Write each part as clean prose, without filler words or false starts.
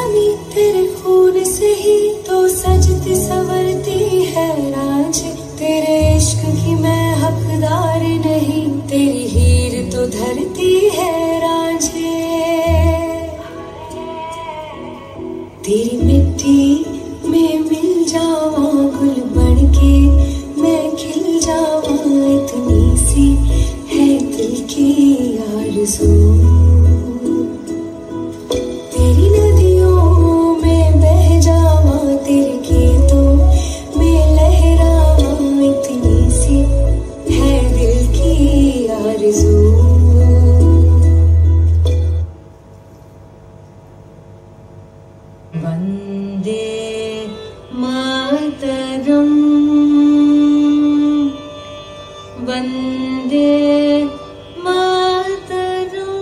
जमी तेरे खून से ही तो सजती संवरती है राज। तेरे इश्क की मैं हकदार नहीं, तेरी हीर तो धरती है रांझे। तेरी मिट्टी में मिल जावा गुल बनके मैं खिल जावा, इतनी सी है दिल की आरज़ू। तेरी नदियों में बह जावा, तेरे गीतों में लहरावा, इतनी सी है दिल की आरज़ू। वंदे मातरम, वंदे मातरम,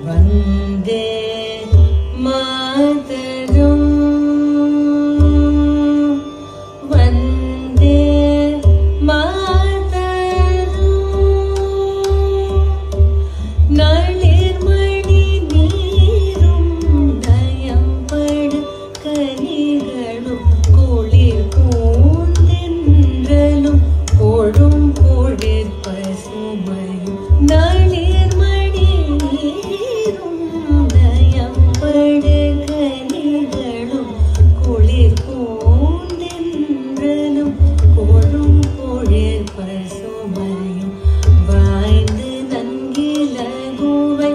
वंदे मातरम, वंदे मातरम। नलिर्मणि नीरुं नयंपड कनिगळु कुळिर पूंतेंद्रलु कोडुं कोडिर पसुमयु। नलिर्मणि नीरुं नयंपड कनिगळु कुळिर पूंतेंद्रलु कोडुं कोडिर पसुमयु। वाय्ந்து நன்கிலகுவை